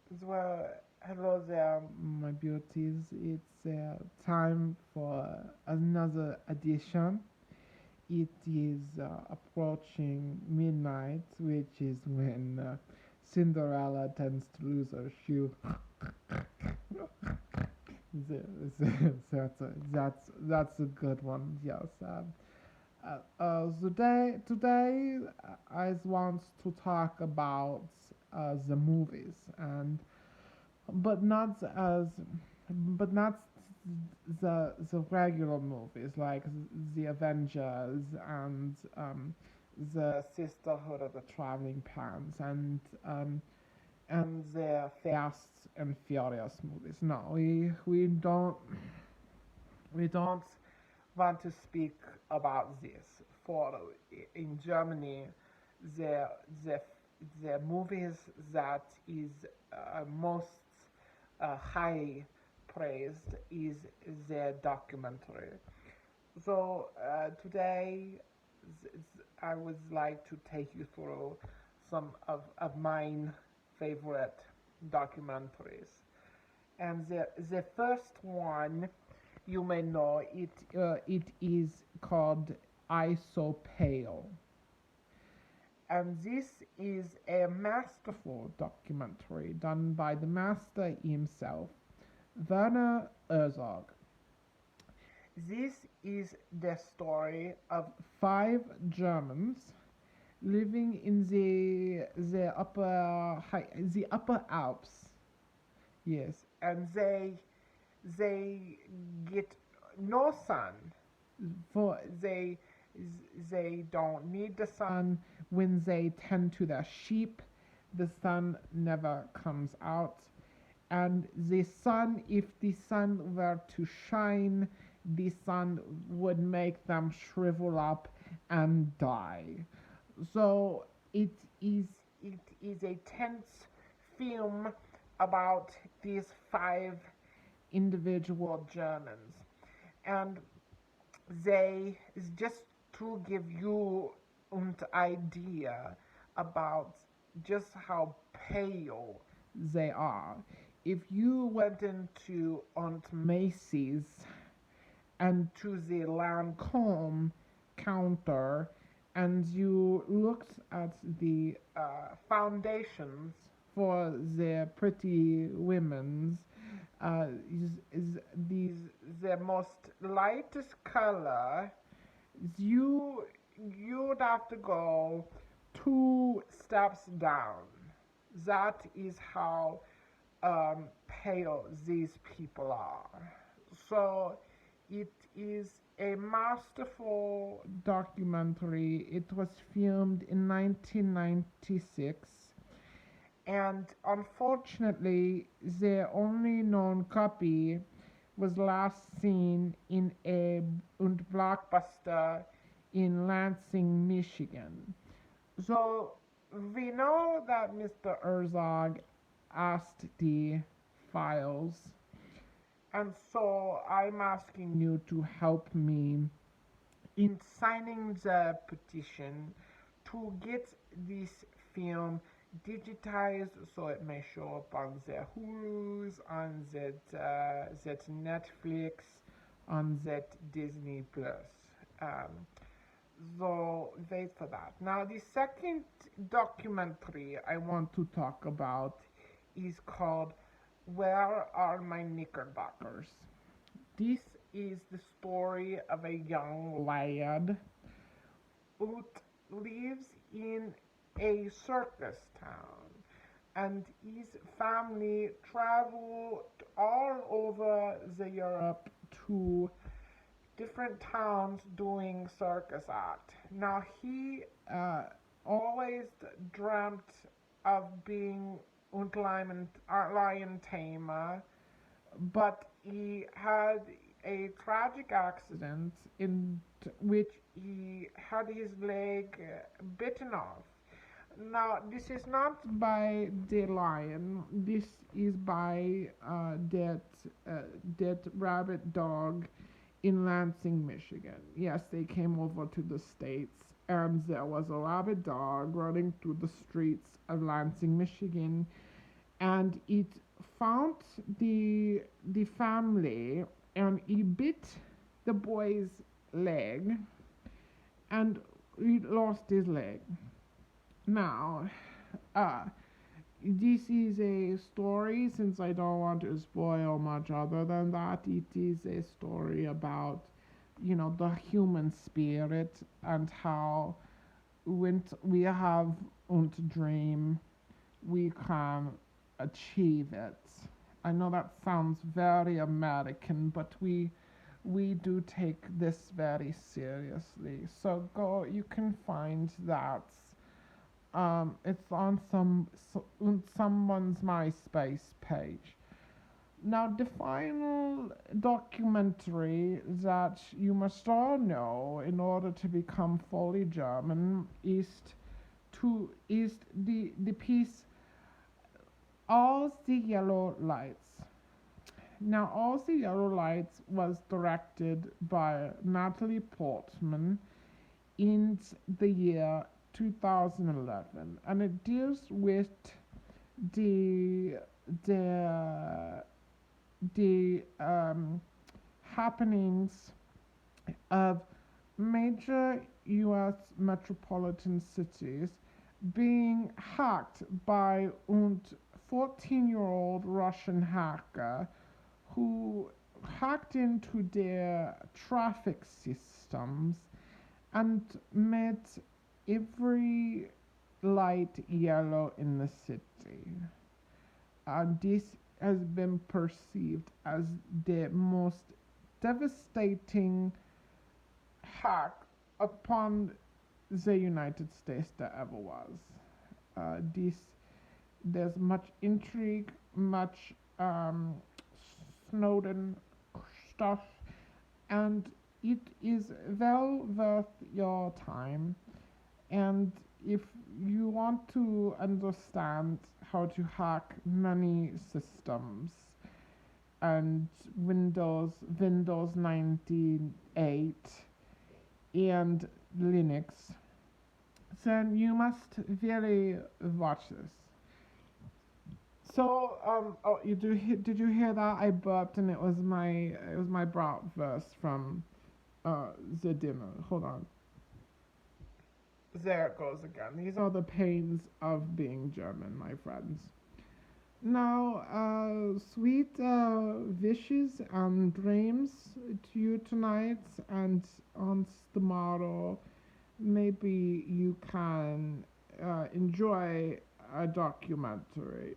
Well, hello there, my beauties. It's time for another edition. It is approaching midnight, which is when Cinderella tends to lose her shoe. That's a good one. Yes. Today I want to talk about the movies and but not as but not the regular movies like the Avengers and the Sisterhood of the Traveling Pants and the Fast and Furious movies. No, we don't want to speak about this. For in Germany, the the the movies that is most high praised is the documentary. So today, I would like to take you through some of mine favorite documentaries. And the first one, you may know it is called I So Pale. And this is a masterful documentary done by the master himself, Werner Herzog. This is the story of five Germans living in the upper Alps. Yes, and they get no sun. For they don't need the sun when they tend to their sheep. The sun never comes out, and the sun, if the sun were to shine, the sun would make them shrivel up and die. So is it is a tense film about these five individual Germans, and they just to give you an idea about just how pale they are. If you went into Aunt Macy's and to the Lancome counter and you looked at the foundations for the pretty women's, is these the most lightest color, you'd have to go 2 steps down. That is how pale these people are. So it is a masterful documentary. It was filmed in 1996, and unfortunately, the only known copy was last seen in a blockbuster in Lansing, Michigan. So we know that Mr. Herzog asked the files, and so I'm asking you to help me in signing the petition to get this film digitized so it may show up on the Hulu's, on that Netflix, on that Disney Plus. Um, so wait for that. Now the second documentary I want to talk about is called Where Are My Knickerbockers? This is the story of a young lad who lives in a circus town, and his family traveled all over the Europe to different towns doing circus act. Now he always dreamt of being a lion tamer, but he had a tragic accident in which he had his leg bitten off. Now, this is not by the lion. This is by that rabbit dog in Lansing, Michigan. Yes, they came over to the States, and there was a rabbit dog running through the streets of Lansing, Michigan, and it found the family, and he bit the boy's leg, and he lost his leg. Now, uh, this is a story, since I don't want to spoil much other than that. It is a story about, the human spirit, and how when we have a dream, we can achieve it. I know that sounds very American, but we do take this very seriously. So go, you can find that. It's on someone's MySpace page. Now, the final documentary that you must all know in order to become fully German is the piece All the Yellow Lights. Now, All the Yellow Lights was directed by Natalie Portman in the year 2011, and it deals with the the the happenings of major U.S. metropolitan cities being hacked by a 14-year-old Russian hacker who hacked into their traffic systems and made every light yellow in the city. This has been perceived as the most devastating hack upon the United States there ever was. There's much intrigue, much Snowden stuff, and it is well worth your time. And if you want to understand how to hack many systems and Windows 98 and Linux, then you must really watch this. So, did you hear that? I burped, and it was my bratwurst from the dinner. Hold on. There it goes again. These are the pains of being German, my friends. Now, sweet wishes and dreams to you tonight, and on tomorrow, maybe you can enjoy a documentary.